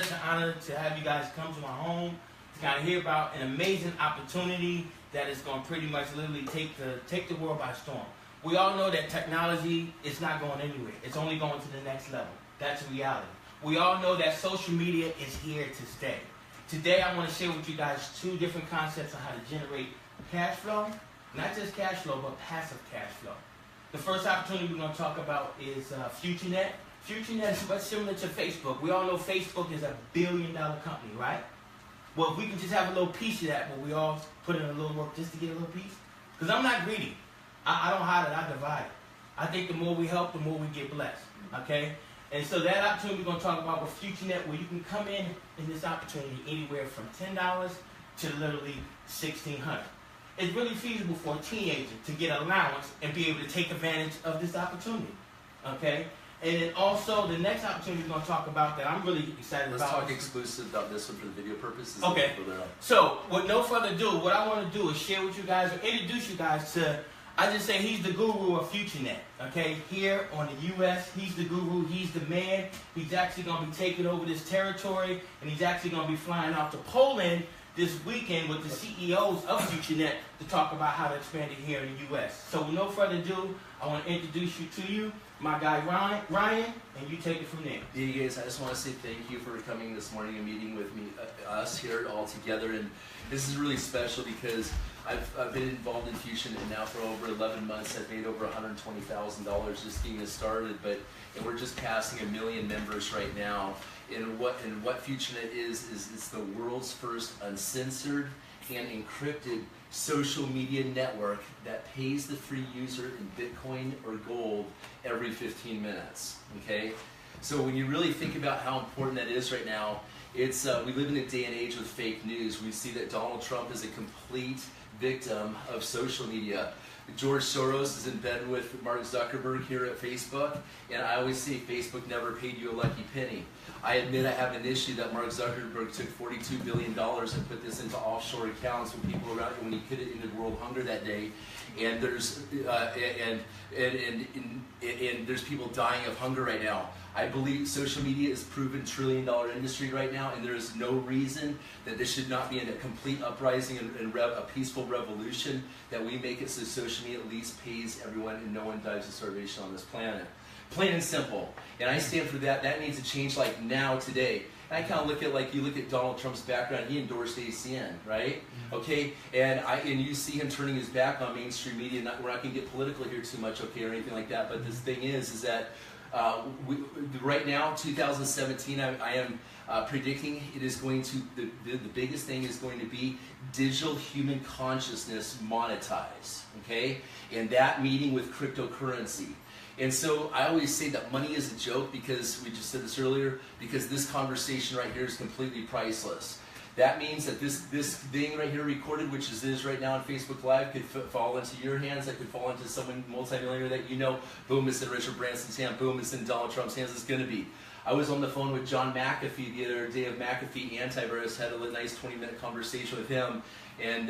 such an honor to have you guys come to my home to kind of hear about an amazing opportunity that is going to pretty much literally take the world by storm. We all know that technology is not going anywhere. It's only going to the next level. That's reality. We all know that social media is here to stay. Today I want to share with you guys 2 different concepts on how to generate cash flow. Not just cash flow, but passive cash flow. The first opportunity we're going to talk about is FutureNet. FutureNet is much similar to Facebook. We all know Facebook is $1 billion company, right? Well, if we can just have a little piece of that, but we all put in a little work just to get a little piece. Because I'm not greedy. I don't hide it, I divide it. I think the more we help, the more we get blessed, okay? And so that opportunity we're going to talk about with FutureNet, where you can come in this opportunity anywhere from $10 to literally $1,600. It's really feasible for a teenager to get allowance and be able to take advantage of this opportunity, okay? And then also, the next opportunity we're going to talk about that I'm really excited about. Let's talk exclusive about this one for the video purposes. Okay. So, with no further ado, what I want to do is share with you guys or introduce you guys to, I just say he's the guru of FutureNet, okay? Here on the U.S., he's the guru, he's the man. He's actually going to be taking over this territory, and he's actually going to be flying out to Poland this weekend with the CEOs of FutureNet to talk about how to expand it here in the U.S. So with no further ado, I want to introduce you to you, my guy Ryan, and you take it from there. Yeah, you guys, I just want to say thank you for coming this morning and meeting with me, us here all together. And this is really special because I've been involved in FutureNet now for over 11 months. I've made over $120,000 just getting this started, and we're just passing 1 million members right now. And what FutureNet is it's the world's first uncensored and encrypted social media network that pays the free user in Bitcoin or gold every 15 minutes. Okay, so when you really think about how important that is right now, it's we live in a day and age with fake news. We see that Donald Trump is a complete victim of social media. George Soros is in bed with Mark Zuckerberg here at Facebook, and I always say Facebook never paid you a lucky penny. I admit I have an issue that Mark Zuckerberg took $42 billion and put this into offshore accounts when people around when he put it into world hunger that day, and there's and there's people dying of hunger right now. I believe social media is a proven $1 trillion industry right now, and there is no reason that this should not be in a complete uprising and a peaceful revolution, that we make it so social media at least pays everyone and no one dies of starvation on this planet. Plain and simple. And I stand for that. That needs to change like now, today. And I kind of look at, like, you look at Donald Trump's background, he endorsed ACN, right? Okay? And you see him turning his back on mainstream media. We're not going to get political here too much, okay, or anything like that, but this thing is that right now, 2017, I am predicting it is going to, the biggest thing is going to be digital human consciousness monetized, okay? And that meeting with cryptocurrency. And so I always say that money is a joke, because we just said this earlier, because this conversation right here is completely priceless. That means that this thing right here recorded, which is right now on Facebook Live, could fall into your hands. That could fall into someone multimillionaire that you know. Boom, it's in Richard Branson's hand. Boom, it's in Donald Trump's hands. It's going to be. I was on the phone with John McAfee the other day of McAfee Antivirus. Had a nice 20-minute conversation with him, and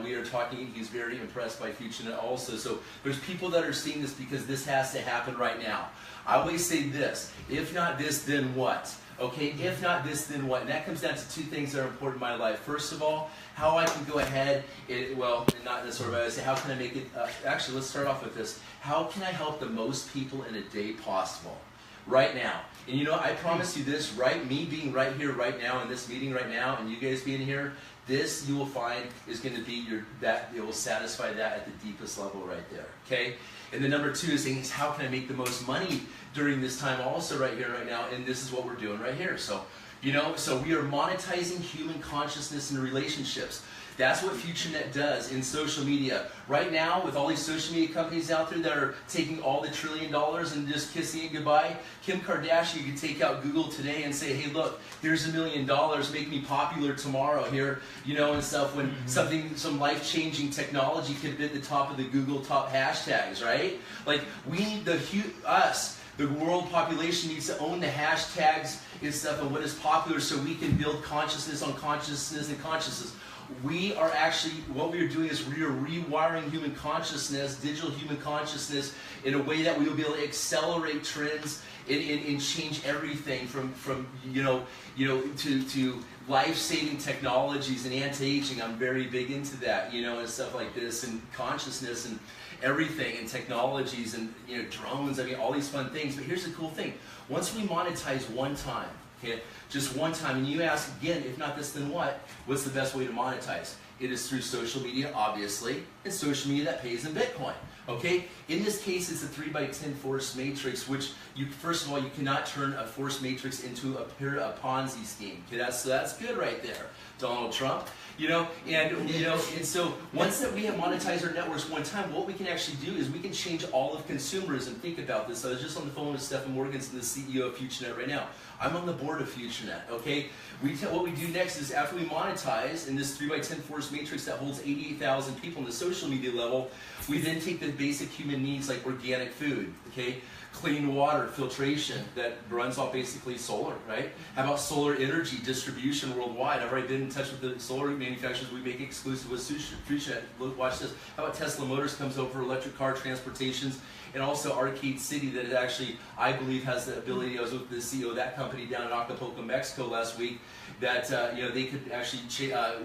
we are talking. He's very impressed by FutureNet also. So there's people that are seeing this because this has to happen right now. I always say this: if not this, then what? Okay, if not this, then what? And that comes down to 2 things that are important in my life. First of all, how I can go ahead, not in this order, but I say, how can I make it, actually, let's start off with this. How can I help the most people in a day possible? Right now. And you know, I promise you this, me being right here, right now, in this meeting right now, and you guys being here, this you will find is going to be it will satisfy that at the deepest level right there, okay? And then number 2 is saying, how can I make the most money during this time also right here, right now, and this is what we're doing right here. So, so we are monetizing human consciousness and relationships. That's what FutureNet does in social media. Right now, with all these social media companies out there that are taking all the $1 trillion and just kissing it goodbye, Kim Kardashian could take out Google today and say, hey, look, here's $1 million, make me popular tomorrow here, and stuff, when some life-changing technology could be at the top of the Google top hashtags, right? Like, we need the world population needs to own the hashtags and stuff and what is popular, so we can build consciousness on consciousness and consciousness. What we are doing is we are rewiring human consciousness, digital human consciousness, in a way that we will be able to accelerate trends and change everything from to life-saving technologies and anti-aging. I'm very big into that, and stuff like this, and consciousness and everything, and technologies, and drones. I mean, all these fun things. But here's the cool thing: once we monetize one time, okay, just one time, and you ask again, if not this, then what? What's the best way to monetize? It is through social media, obviously, and social media that pays in Bitcoin. Okay? In this case, it's a 3x10 force matrix, which first of all, you cannot turn a force matrix into a Ponzi scheme. Okay, that's good right there, Donald Trump. And so once that we have monetized our networks one time, what we can actually do is we can change all of consumerism. Think about this. I was just on the phone with Stephen Morganson, the CEO of FutureNet right now. I'm on the board of FutureNet, okay? What we do next is after we monetize in this 3x10 force matrix that holds 88,000 people on the social media level, we then take the basic human needs like organic food, okay? Clean water, filtration that runs off basically solar, right? How about solar energy distribution worldwide? I've already been in touch with the solar manufacturers. We make exclusive with FutureNet. Look, watch this. How about Tesla Motors comes over electric car transportations, and also Arcade City that actually, I believe, has the ability. I was with the CEO of that company down in Acapulco, Mexico last week, that they could actually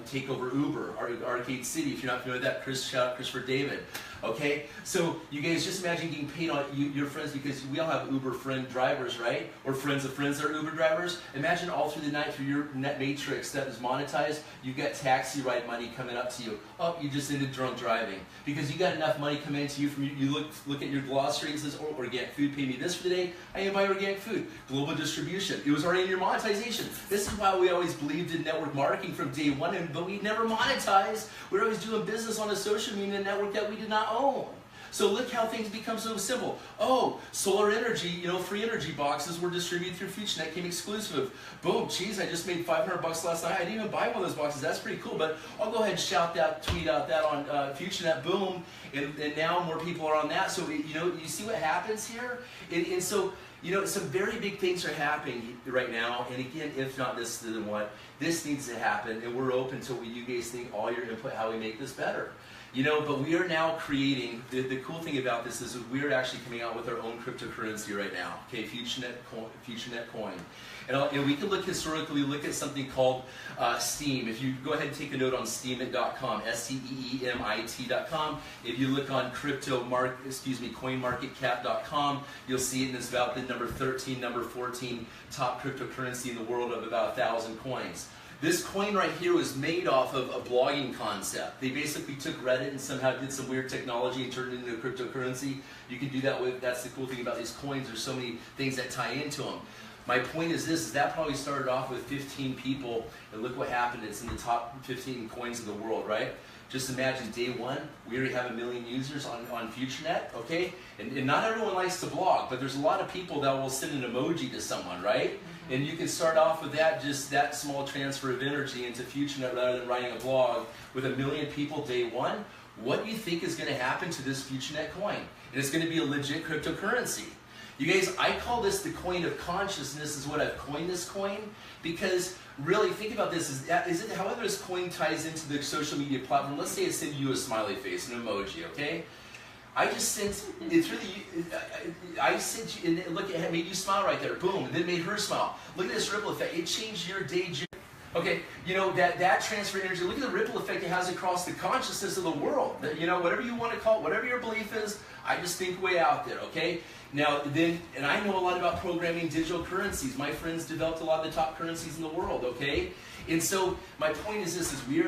take over Uber, Arcade City. If you're not familiar with that, shout out Christopher David. Okay, so you guys just imagine getting paid on your friends, because we all have Uber friend drivers, right? Or friends of friends that are Uber drivers. Imagine all through the night through your net matrix that is monetized, you got taxi ride money coming up to you. Oh, you just ended drunk driving because you got enough money coming into you from you look at your glossary and says, oh, organic food, pay me this for the day. I need to buy organic food. Global distribution. It was already in your monetization. This is why we always believed in network marketing from day one, but we never monetized. We're always doing business on a social media network that we did not own. So look how things become so simple. Oh, solar energy, free energy boxes were distributed through FutureNet, came exclusive. Boom, geez, I just made $500 last night. I didn't even buy one of those boxes. That's pretty cool, but I'll go ahead and shout that, tweet out that on FutureNet, boom, and now more people are on that. So, you see what happens here? And so, some very big things are happening right now, and again, if not this, then what? This needs to happen, and we're open to what you guys think, all your input, how we make this better. But we are now creating, the cool thing about this is we are actually coming out with our own cryptocurrency right now, okay, FutureNet Coin. And we can look historically, look at something called Steem. If you go ahead and take a note on steemit.com, STEEMIT.com. If you look on coinmarketcap.com, you'll see it, and it's about the number 13, number 14 top cryptocurrency in the world of about 1,000 coins. This coin right here was made off of a blogging concept. They basically took Reddit and somehow did some weird technology and turned it into a cryptocurrency. You can do that with, that's the cool thing about these coins. There's so many things that tie into them. My point is this, is that probably started off with 15 people, and look what happened. It's in the top 15 coins in the world, right? Just imagine day one, we already have 1 million users on FutureNet, okay? And not everyone likes to blog, but there's a lot of people that will send an emoji to someone, right? And you can start off with that, just that small transfer of energy into FutureNet rather than writing a blog with 1 million people day one. What do you think is going to happen to this FutureNet coin? And it's going to be a legit cryptocurrency. You guys, I call this the coin of consciousness, is what I've coined this coin, because really, think about this, is it however this coin ties into the social media platform. Let's say I send you a smiley face, an emoji, okay? I just sent, it's really, I sent you, and look, it made you smile right there, boom, and then made her smile. Look at this ripple effect, it changed your day. Okay, that transfer energy, look at the ripple effect it has across the consciousness of the world. Whatever you want to call it, whatever your belief is, I just think way out there, okay? Now, and I know a lot about programming digital currencies. My friends developed a lot of the top currencies in the world, okay? And so my point is this, is you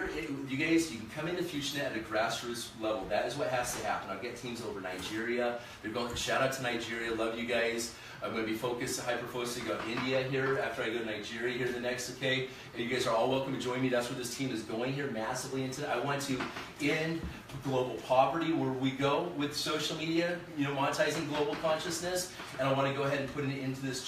guys, you can come into FutureNet at a grassroots level. That is what has to happen. I've got teams over Nigeria. They're going, shout out to Nigeria, love you guys. I'm going to be hyper-focusing on India here after I go to Nigeria here the next, okay? And you guys are all welcome to join me. That's where this team is going here massively into. I want to end global poverty where we go with social media, monetizing global consciousness, and I want to go ahead and put it into this,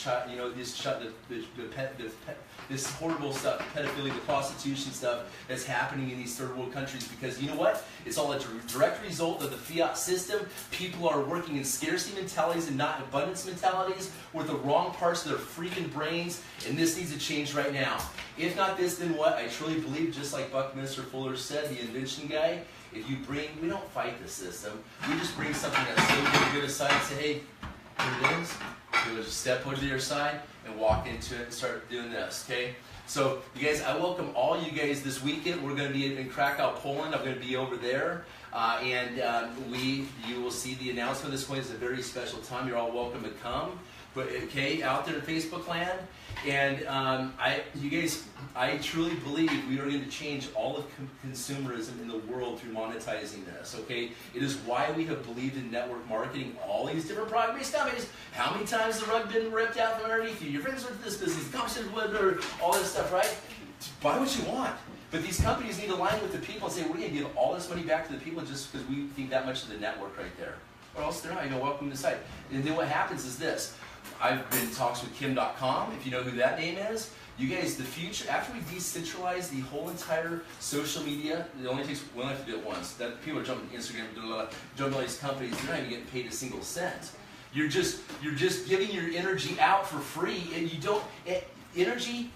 this horrible stuff, pedophilia, the prostitution stuff that's happening in these third world countries, because you know what? It's all a direct result of the fiat system. People are working in scarcity mentalities and not abundance mentalities with the wrong parts of their freaking brains, and this needs to change right now. If not this, then what? I truly believe, just like Buckminster Fuller said, the invention guy, we don't fight the system. We just bring something that's so good aside and say, hey, here it is. You'll just step over to your side and walk into it and start doing this, okay? So, you guys, I welcome all you guys this weekend. We're going to be in Krakow, Poland. I'm going to be over there. You will see the announcement of this point. It's a very special time. You're all welcome to come. But, okay, out there in Facebook land. And you guys, I truly believe we are going to change all of consumerism in the world through monetizing this, okay? It is why we have believed in network marketing, all these different product-based companies. How many times has the rug been ripped out from underneath you? Your friends with this business, the competition, all this stuff, right? Buy what you want. But these companies need to align with the people and say, we're going to give all this money back to the people just because we think that much of the network right there. Or else they're not. You know, welcome to the site. And then what happens is this. I've been in talks with Kim.com, if you know who that name is. You guys, the future, after we decentralize the whole entire social media, we only have to do it once. That people are jumping to Instagram, jumping all these companies, they're not even getting paid a single cent. You're just giving your energy out for free, and you don't, energy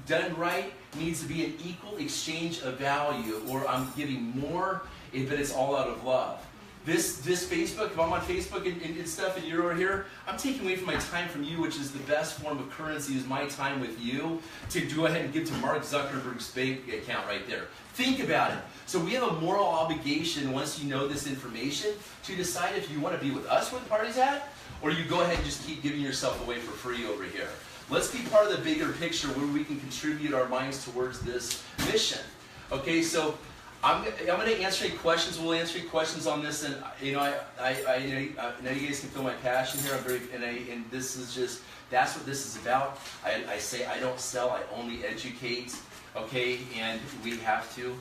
done right needs to be an equal exchange of value, or I'm giving more, but it's all out of love. This Facebook, if I'm on Facebook and stuff and you're over here, I'm taking away from my time from you, which is the best form of currency, is my time with you, to go ahead and give to Mark Zuckerberg's bank account right there. Think about it. So we have a moral obligation, once you know this information, to decide if you want to be with us where the party's at, or you go ahead and just keep giving yourself away for free over here. Let's be part of the bigger picture where we can contribute our minds towards this mission. Okay, so I'm going to answer any questions. We'll answer any questions on this, and you know, I know you guys can feel my passion here. And this is just, that's what this is about. I say I don't sell, I only educate. Okay, and we have to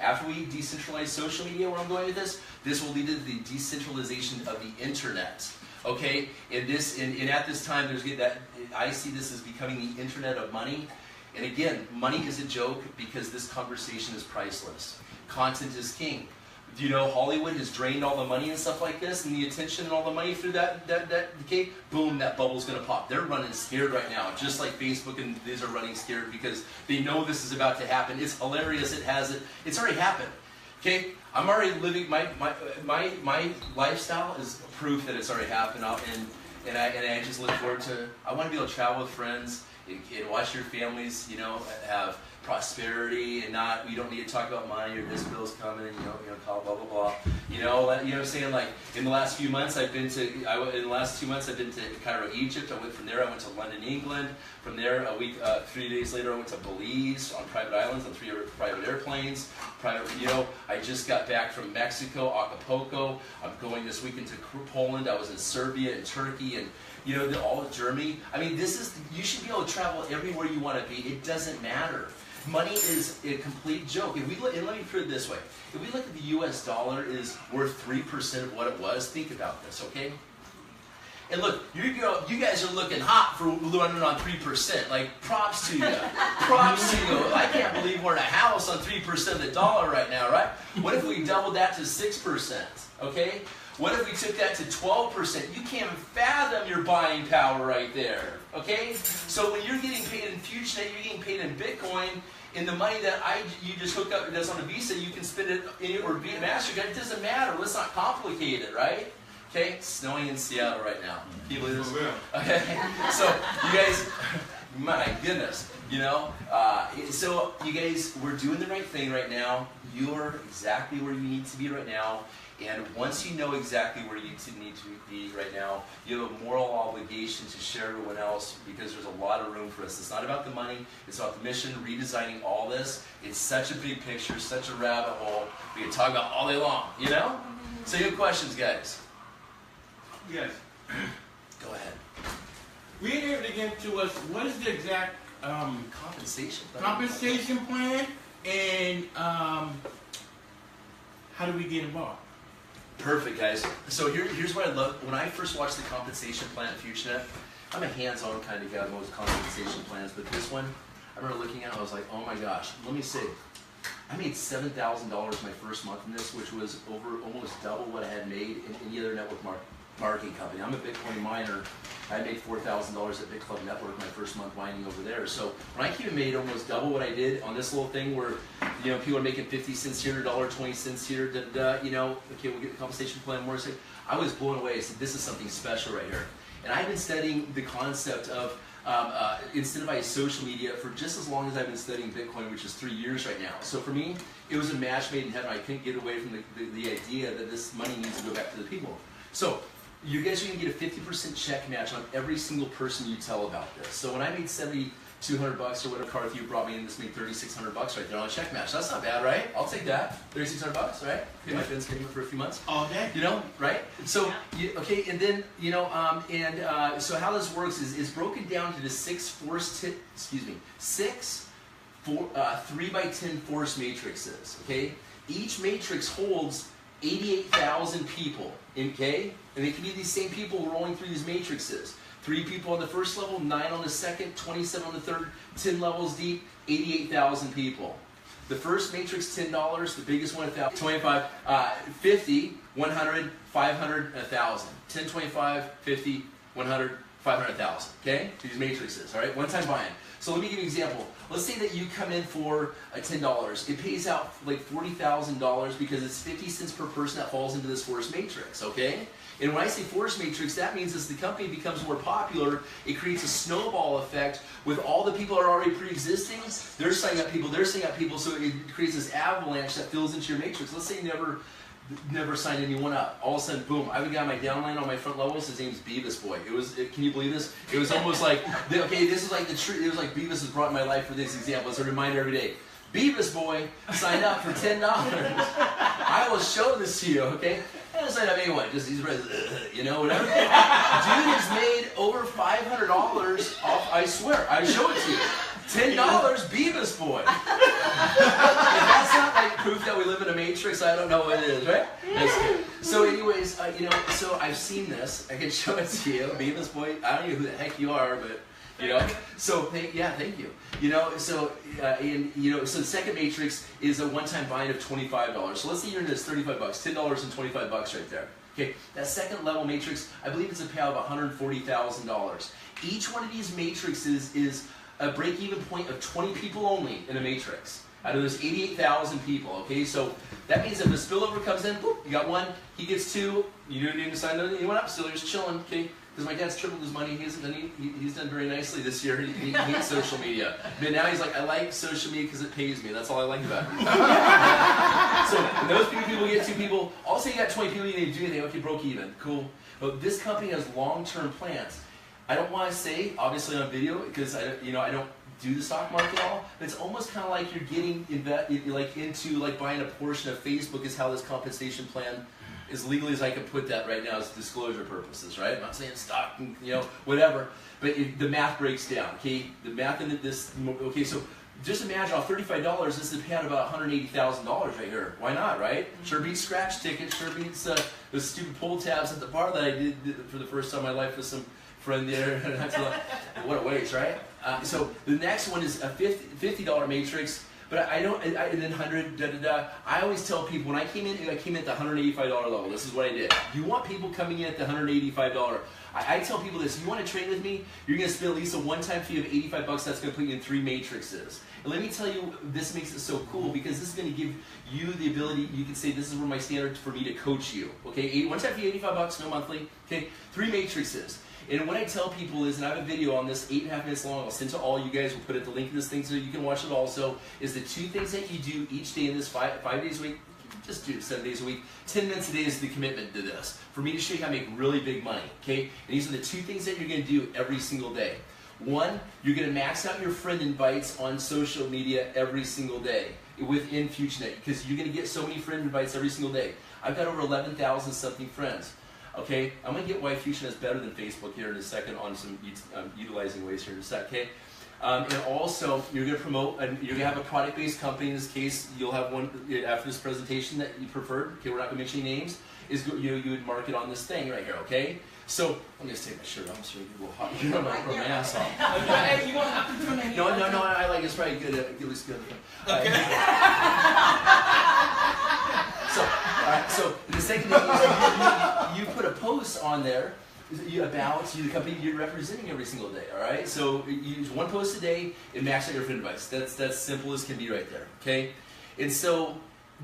after we decentralize social media, where I'm going with this will lead to the decentralization of the internet. Okay, and at this time, I see this as becoming the internet of money. And again, money is a joke because this conversation is priceless. Content is king. You know, Hollywood has drained all the money and stuff like this, and the attention and all the money through that decay, boom, that bubble's going to pop. They're running scared right now, just like Facebook and these are running scared because they know this is about to happen. It's hilarious. It's already happened. Okay, I'm already living, my lifestyle is proof that it's already happened, and I just look forward to, I want to be able to travel with friends, and watch your families, you know, have prosperity, and you don't need to talk about money or this bill's coming, and you know, call blah blah blah. You know what I'm saying? Like in the last few months, I've been to Cairo, Egypt. I went from there. I went to London, England. From there, 3 days later, I went to Belize on private islands on 3 private airplanes. I just got back from Mexico, Acapulco. I'm going this weekend to Poland. I was in Serbia and Turkey and. You know, all of Germany. I mean, you should be able to travel everywhere you want to be. It doesn't matter. Money is a complete joke. And let me put it this way. If we look at the US dollar is worth 3% of what it was, think about this, okay? And look, you guys are looking hot for running on 3%. Like, props to you. Props to you. I can't believe we're in a house on 3% of the dollar right now, right? What if we doubled that to 6%, okay? What if we took that to 12%? You can't even fathom your buying power right there, okay? So when you're getting paid in FutureNet, you're getting paid in Bitcoin, and the money that you just hook up that's on a Visa, you can spend it in or Visa MasterCard. It doesn't matter. Let's not complicate it, right? Okay, it's snowing in Seattle right now. Can you believe this? Okay, so you guys, my goodness, you know. So you guys, we're doing the right thing right now. You're exactly where you need to be right now. And once you know exactly where you need to be right now, you have a moral obligation to share everyone else because there's a lot of room for us. It's not about the money. It's about the mission, redesigning all this. It's such a big picture, such a rabbit hole. We can talk about all day long, you know? So you have questions, guys? Yes. Go ahead. We're here to get to us, what is the exact compensation plan and how do we get involved? Perfect, guys. So here's what I love. When I first watched the compensation plan at FutureNet, I'm a hands-on kind of guy with most compensation plans, but this one, I remember looking at it, I was like, oh my gosh, let me see. I made $7,000 my first month in this, which was almost double what I had made in any other network marketing company. I'm a Bitcoin miner. I made $4,000 at Bit Club Network my first month mining over there. So when I came and made almost double what I did on this little thing where, you know, people are making 50 cents here, $1.20 here, you know, okay, we'll get the compensation plan more. I was blown away. I said, this is something special right here. And I've been studying the concept of incentivized social media for just as long as I've been studying Bitcoin, which is 3 years right now. So for me, it was a match made in heaven. I couldn't get away from the idea that this money needs to go back to the people. So you guys are going to get a 50% check match on every single person you tell about this. So when I made $7,200 or whatever, Carth, you brought me in, this made $3,600 right there on a check match. That's not bad, right? I'll take that. $3,600, right? Pay my Ben's payment for a few months. All day. You know, right? So, okay, and then, you know, so how this works is broken down to the 3x10 force matrices, okay? Each matrix holds 88,000 people, okay? And they can be these same people rolling through these matrices. 3 people on the first level, 9 on the second, 27 on the third, 10 levels deep, 88,000 people. The first matrix, $10, the biggest one, 1,000, 25, 50, 100, 500, 1,000. 10, 25, 50, 100, 500, 1,000, okay? These matrices, all right? One-time buy-in. So let me give you an example. Let's say that you come in for $10. It pays out like $40,000 because it's 50 cents per person that falls into this force matrix, okay? And when I say force matrix, that means as the company becomes more popular, it creates a snowball effect with all the people that are already pre-existing. They're signing up people, so it creates this avalanche that fills into your matrix. Let's say you never signed anyone up. All of a sudden, boom, I have a guy on my downline on my front levels. His name's Beavis Boy. Can you believe this? It was almost like, okay, this is like it was like Beavis was brought in my life for this example. It's a reminder every day. Beavis Boy signed up for $10. I will show this to you, okay? I don't sign up anyone, just he's you know, whatever. Dude has made over $500 off, I swear, I show it to you. $10, Beavis Boy. If that's not like proof that we live in a matrix, I don't know what it is, right? So anyways, you know, so I've seen this. I can show it to you. Beavis Boy, I don't know who the heck you are, but, you know. So, thank you. You know, so, so the second matrix is a one-time buy-in of $25. So let's say you're in this $35, $10 and $25 right there. Okay, that second level matrix, I believe it's a payout of $140,000. Each one of these matrices is a break-even point of 20 people only in a matrix out of those 88,000 people, okay? So that means if a spillover comes in, boop, you got one, he gets 2, you don't need to sign anyone up, still he's chilling, okay? Because my dad's tripled his money, he's done very nicely this year, he hates social media. But now he's like, I like social media because it pays me, that's all I like about it. So when those people get 2 people, also you got 20 people, you need to do anything, okay, broke even, cool. But this company has long-term plans. I don't want to say, obviously on video, because I don't do the stock market at all, but it's almost kind of like you're getting into buying a portion of Facebook is how this compensation plan, as legally as I can put that right now, is disclosure purposes, right? I'm not saying stock, whatever, but the math breaks down, okay? The math in this, okay, so just imagine off $35, this is paying about $180,000 right here. Why not, right? Sure beats scratch tickets, sure beats the stupid pull tabs at the bar that I did for the first time in my life with some friend there. What a waste, right? So the next one is a $50 matrix, but and then 100, I always tell people when I came in at the $185 level. This is what I did. You want people coming in at the $185. I tell people this: you want to trade with me, you're going to spend at least a one-time fee of $85. That's going to put you in 3 matrices. And let me tell you, this makes it so cool because this is going to give you the ability. You can say, this is where my standard for me to coach you. Okay, one-time fee, $85, no monthly. Okay, 3 matrices. And what I tell people is, and I have a video on this, 8.5 minutes long, I'll send to all you guys, we'll put it the link in this thing so you can watch it also, is the 2 things that you do each day in this 5 days a week, just do it 7 days a week, 10 minutes a day is the commitment to this, for me to show you how to make really big money, okay? And these are the 2 things that you're going to do every single day. 1, you're going to max out your friend invites on social media every single day within FutureNet, because you're going to get so many friend invites every single day. I've got over 11,000 something friends. Okay, I'm going to get why FutureNet is better than Facebook here in a second on some utilizing ways here in a sec, okay? And also, you're going to promote, and you're going to have a product-based company. In this case, you'll have one after this presentation that you preferred. Okay, we're not going to mention any names. You would market on this thing right here, okay? So, let me just take my shirt off so you get a little hot. You're going to burn my ass off. Hey, you won't have to turn that. No, I like it's probably good. It looks good. Okay. So the second thing is you put a post on there about the company you're representing every single day, all right? So you use 1 post a day and max out your friend advice. That's simple as can be right there, okay? And so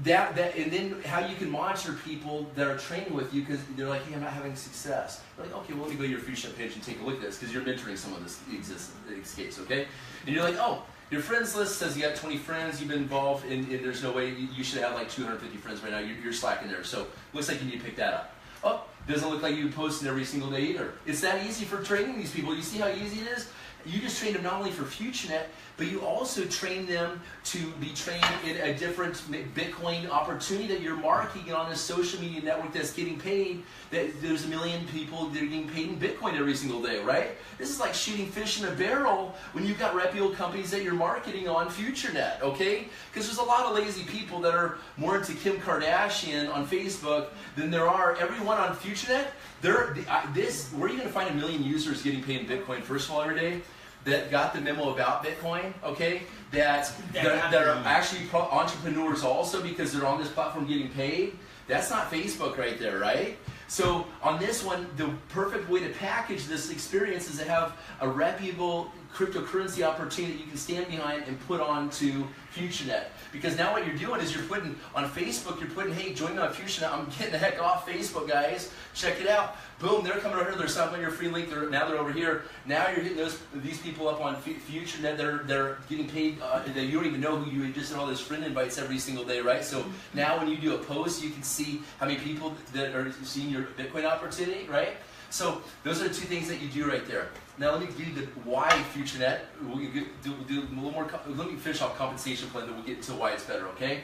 and then how you can monitor people that are training with you because they're like, hey, I'm not having success. You're like, okay, well, let me go to your FutureNet page and take a look at this because you're mentoring someone this case, okay? And you're like, oh, your friends list says you got 20 friends, you've been involved, and there's no way, you should have like 250 friends right now, you're slacking there. So looks like you need to pick that up. Oh, doesn't look like you're posting every single day either. It's that easy for training these people. You see how easy it is? You just train them not only for FutureNet, but you also train them to be trained in a different Bitcoin opportunity that you're marketing on a social media network that's getting paid. That there's 1 million people that are getting paid in Bitcoin every single day, right? This is like shooting fish in a barrel when you've got reputable companies that you're marketing on FutureNet, okay? Because there's a lot of lazy people that are more into Kim Kardashian on Facebook than there are everyone on FutureNet. Where are you going to find 1 million users getting paid in Bitcoin, first of all, every day? That got the memo about Bitcoin, okay? That are actually entrepreneurs also because they're on this platform getting paid. That's not Facebook right there, right? So on this one, the perfect way to package this experience is to have a reputable cryptocurrency opportunity that you can stand behind and put onto FutureNet. Because now what you're doing is you're putting on Facebook, you're putting, hey, join me on FutureNet. I'm getting the heck off Facebook, guys. Check it out. Boom, they're coming over here. They're signing your free link. Now they're over here. Now you're hitting these people up on FutureNet. They're getting paid. You don't even know who you just did all those friend invites every single day, right? So now when you do a post, you can see how many people that are seeing your Bitcoin opportunity, right? So those are the 2 things that you do right there. Now let me give you the why FutureNet. We'll do a little more. Let me finish off compensation plan, then we'll get into why it's better. Okay?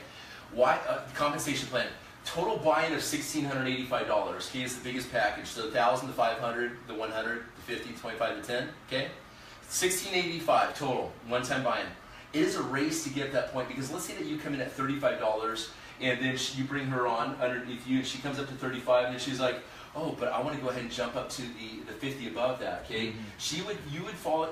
Why compensation plan? Total buy-in of $1,685. Okay, is the biggest package. So 1,000 to 500, the 100, the 50, 25 to 10. Okay, $1,685 total, one-time buy-in. It is a race to get at that point because let's say that you come in at $35 and then you bring her on underneath you and she comes up to 35 and she's like, oh, but I want to go ahead and jump up to the 50 above that, okay? Mm-hmm. She would fall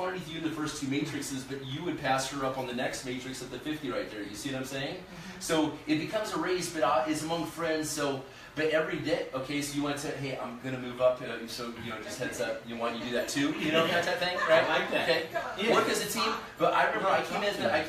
underneath you in the first 2 matrices, but you would pass her up on the next matrix at the 50 right there. You see what I'm saying? Mm-hmm. So it becomes a race, but it's among friends. So, but every day, okay, so you want to say, hey, I'm going to move up, so, just heads up, you want to do that too, that type of thing, right? I like that. Okay, yeah. Work as a team, but I remember I came in at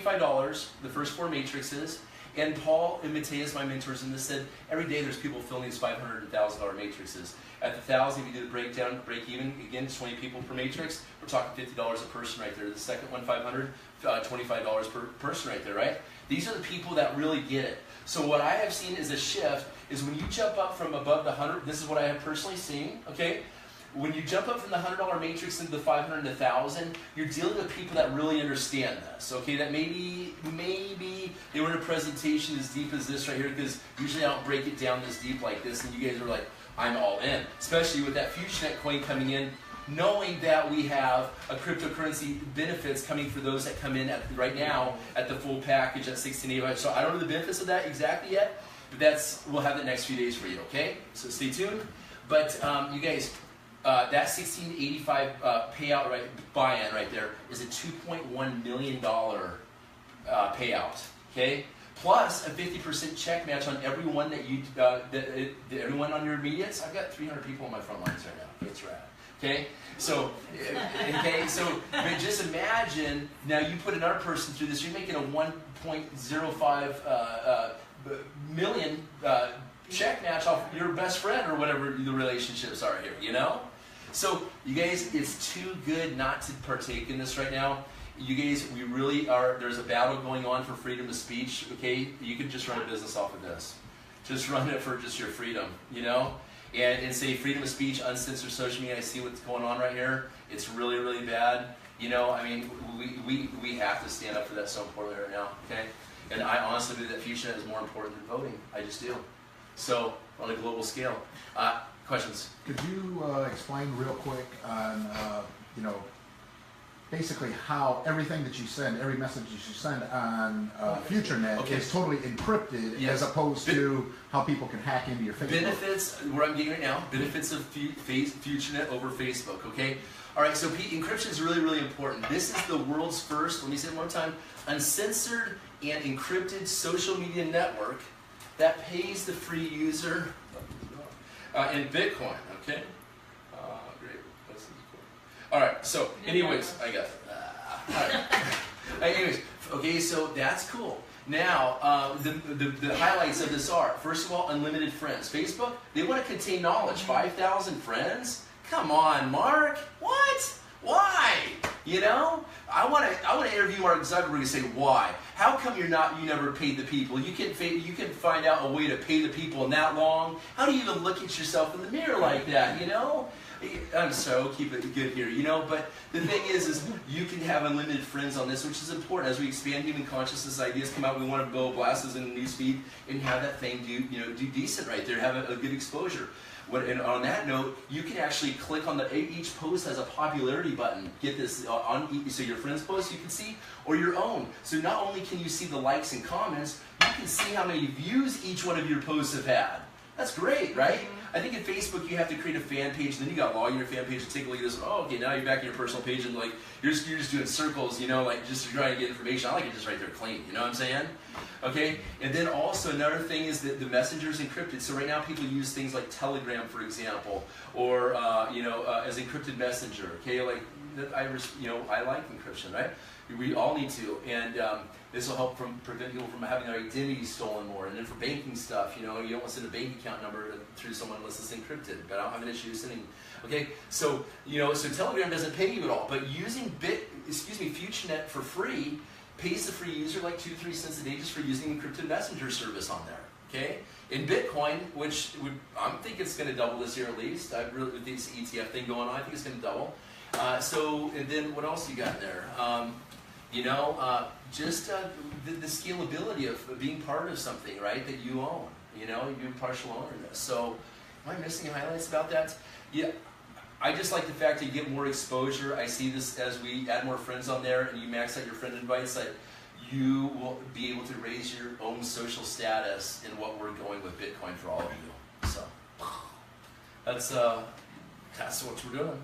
$185, the first 4 matrices, and Paul and Mateus, my mentors, and this said, every day there's people filling these $500 and $1,000 matrices. At the 1,000, if you do the breakdown, break even, again, it's 20 people per matrix, we're talking $50 a person right there. The second one, $500, $25 per person right there, right? These are the people that really get it. So what I have seen is a shift is when you jump up from above the 100, this is what I have personally seen, okay? When you jump up from the $100 matrix into the 500 and 1,000, you're dealing with people that really understand this, okay? That maybe they were in a presentation as deep as this right here, because usually I don't break it down this deep like this, and you guys are like, I'm all in. Especially with that FutureNet coin coming in, knowing that we have a cryptocurrency benefits coming for those that come in right now at the full package at $16.85. So I don't know the benefits of that exactly yet, but we'll have the next few days for you, okay? So stay tuned. But you guys, that $16.85 payout buy-in right there is a $2.1 million payout, okay? Plus a 50% check match on everyone everyone on your immediates. I've got 300 people on my front lines right now. It's rad. Okay, so but just imagine now you put another person through this. You're making a 1.05 million check match off your best friend or whatever the relationships are here. So you guys, it's too good not to partake in this right now. You guys, we really are. There's a battle going on for freedom of speech. Okay, you can just run a business off of this. Just run it for just your freedom. And say freedom of speech, uncensored social media. I see what's going on right here. It's really, really bad. We have to stand up for that so importantly right now. Okay, and I honestly believe that FutureNet is more important than voting. I just do. So on a global scale, questions? Could you explain real quick on basically how everything that you send, every message that you send on FutureNet is totally encrypted, as opposed to how people can hack into your Facebook? Benefits, where I'm getting right now, benefits of FutureNet over Facebook, okay? All right, so encryption is really, really important. This is the world's first, let me say it one more time, uncensored and encrypted social media network that pays the free user in Bitcoin, okay? Great. All right, so anyways, I got it. All right. Anyways, okay, so that's cool. Now, the highlights of this are, first of all, unlimited friends. Facebook, they want to contain knowledge. 5,000 friends? Come on, Mark. What? Why? You know, I want to interview Mark Zuckerberg and say why. How come you never paid the people? You can find out a way to pay the people in that long. How do you even look at yourself in the mirror like that? You know, I'm so keep it good here. You know, but the thing is you can have unlimited friends on this, which is important as we expand human consciousness. Ideas come out. We want to build blasts in the newsfeed and have that thing do decent right there. Have a good exposure. And on that note, you can actually click on each post has a popularity button. Get this so your friends' posts you can see, or your own. So not only can you see the likes and comments, you can see how many views each one of your posts have had. That's great, right? I think in Facebook you have to create a fan page, and then you got to log in your fan page and take a look at this. Oh, okay, now you're back in your personal page, and like you're just doing circles, you know, like just trying to get information. I like it just right there clean. You know what I'm saying? Okay, and then also another thing is that the messenger is encrypted. So right now people use things like Telegram, for example, or as encrypted messenger. Okay, like I like encryption, right? We all need to, and this will help prevent people from having their identity stolen more. And then for banking stuff, you don't want to send a bank account number through someone unless it's encrypted. But I don't have an issue sending. Okay, so so Telegram doesn't pay you at all, but using FutureNet for free pays the free user like 2-3 cents a day just for using encrypted messenger service on there. Okay, in Bitcoin, which I'm thinking it's going to double this year at least. I really with this ETF thing going on, I think it's going to double. And then what else you got there? Just the scalability of being part of something, right, that you own. You're partial owner in this. So, am I missing highlights about that? Yeah, I just like the fact that you get more exposure. I see this as we add more friends on there and you max out your friend invites, that you will be able to raise your own social status in what we're going with Bitcoin for all of you. So, that's what we're doing.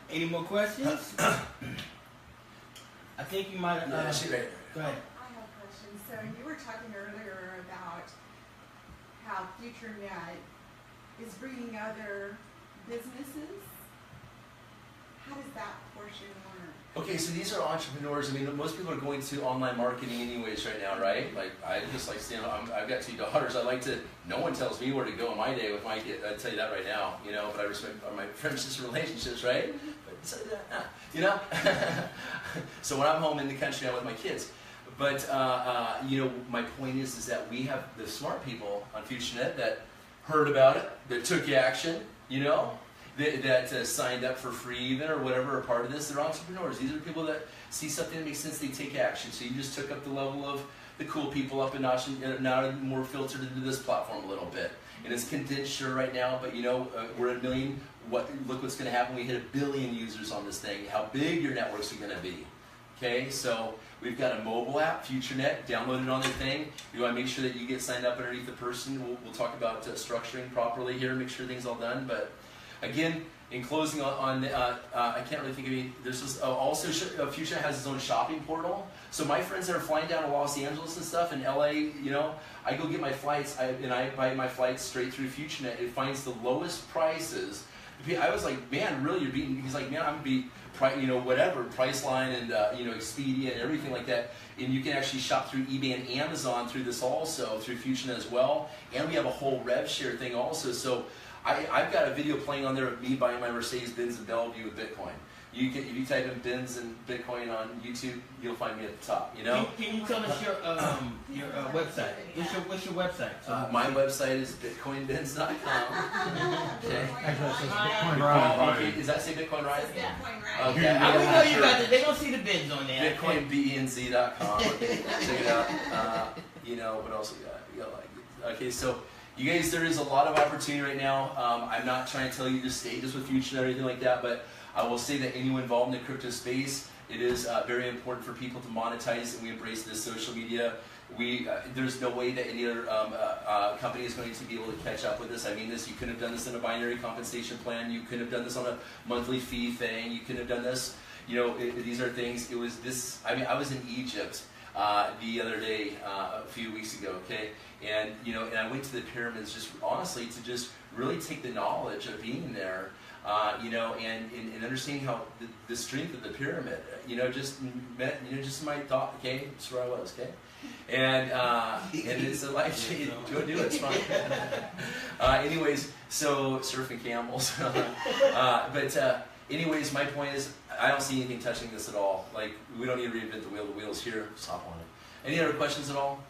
Any more questions? I think you might. Go ahead. I have a question. So you were talking earlier about how FutureNet is bringing other businesses. How does that portion work? Okay, so these are entrepreneurs. I mean, most people are going to online marketing anyways right now, right? Like, I just like saying, I've got 2 daughters. No one tells me where to go in my day with my kid. I tell you that right now, but I respect my friendships and relationships, right? So when I'm home in the country, I'm with my kids. But, my point is that we have the smart people on FutureNet that heard about it, that took action, that signed up for free even or whatever are part of this. They're entrepreneurs. These are people that see something that makes sense, they take action. So you just took up the level of the cool people up a notch and now more filtered into this platform a little bit. And it's condensed sure right now, but we're at 1 million. Look what's going to happen when we hit 1 billion users on this thing, how big your networks are going to be. Okay, so we've got a mobile app, FutureNet, download it on the thing. You want to make sure that you get signed up underneath the person. We'll talk about structuring properly here, make sure things all done. But again, in closing I can't really think of any. There's this, also FutureNet has its own shopping portal. So my friends that are flying down to Los Angeles and stuff in LA, I go get my flights and I buy my flights straight through FutureNet. It finds the lowest prices. I was like, man, really, you're beating? He's like, man, I'm beat, whatever, Priceline and Expedia and everything like that. And you can actually shop through eBay and Amazon through this also, through FutureNet as well. And we have a whole rev share thing also. So I've got a video playing on there of me buying my Mercedes-Benz in Bellevue with Bitcoin. If you type in Benz and Bitcoin on YouTube, you'll find me at the top. Can you tell us your website? What's your website? My website is bitcoinbenz.com. Okay. Bitcoin Ride. Okay. Does that say Bitcoin Ride? Bitcoin Ride. Okay. I don't know you got it. They don't see the bins on there. Bitcoinbenz.com. Okay. Check it out. What else we got? Okay, so. You guys, there is a lot of opportunity right now. I'm not trying to tell you to stay just with FutureNet or anything like that, but I will say that anyone involved in the crypto space, it is very important for people to monetize, and we embrace this social media. There's no way that any other company is going to be able to catch up with this. I mean this, you couldn't have done this in a binary compensation plan. You couldn't have done this on a monthly fee thing. You couldn't have done this. These are things, it was this, I was in Egypt the other day, a few weeks ago, okay? And I went to the pyramids just honestly to just really take the knowledge of being there. You know, and understanding how the strength of the pyramid, you know, just my thought, okay, that's where I was, okay, and it's a life change. Go do it, it's fun. Anyways, so surfing camels, but anyways, my point is, I don't see anything touching this at all. Like, we don't need to reinvent the wheel. The wheel's here. Stop on it. Any other questions at all?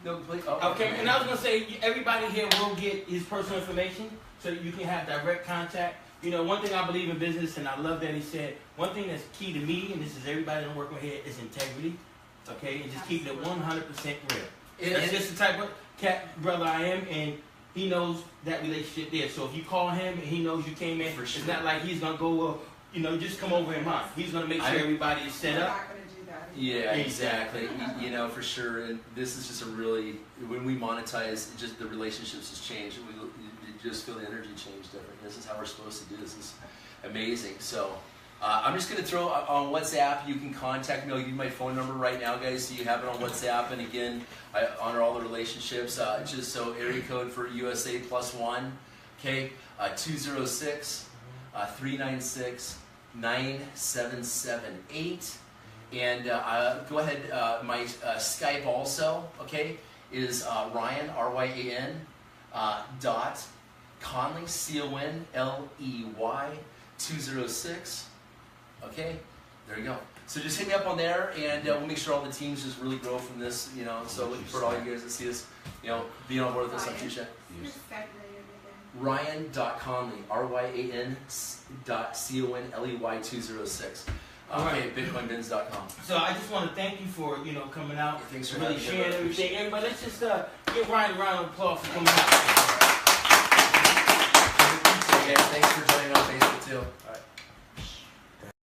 No, please. Oh, okay, and I was gonna say, everybody here will get his personal information, so that you can have direct contact. You know, one thing I believe in business, and I love that he said, one thing that's key to me, and this is everybody that I'm working with here, is integrity. Okay, and just keeping it 100% real. That's just the type of brother I am, and he knows that relationship there. So if you call him and he knows you came in, it's not like he's gonna go, you know, just come over in mine. He's gonna make sure everybody is set up. Yeah, exactly. You know, for sure. And this is just a really, when we monetize, just the relationships just change. You just feel the energy change different. This is how we're supposed to do this. This is amazing. So I'm just going to throw on WhatsApp. You can contact me. I'll give you my phone number right now, guys, so you have it on WhatsApp. And again, I honor all the relationships. Just so area code for USA +1, okay, 206 396 9778. And go ahead, my Skype also, okay, is Ryan, R-Y-A-N, dot Conley, C-O-N-L-E-Y, 206, okay, there you go. So just hit me up on there, and we'll make sure all the teams just really grow from this, you know, so looking for all you guys to see us, you know, being on board with us on FutureNet. Ryan.Conley, R-Y-A-N dot C-O-N-L-E-Y 206. Okay, BitcoinBins.com. So I just want to thank you for, you know, coming out, thanks for really sharing everything. Everybody, let's just give Ryan a round of applause for coming out. Okay, thanks for joining on Facebook too. All right.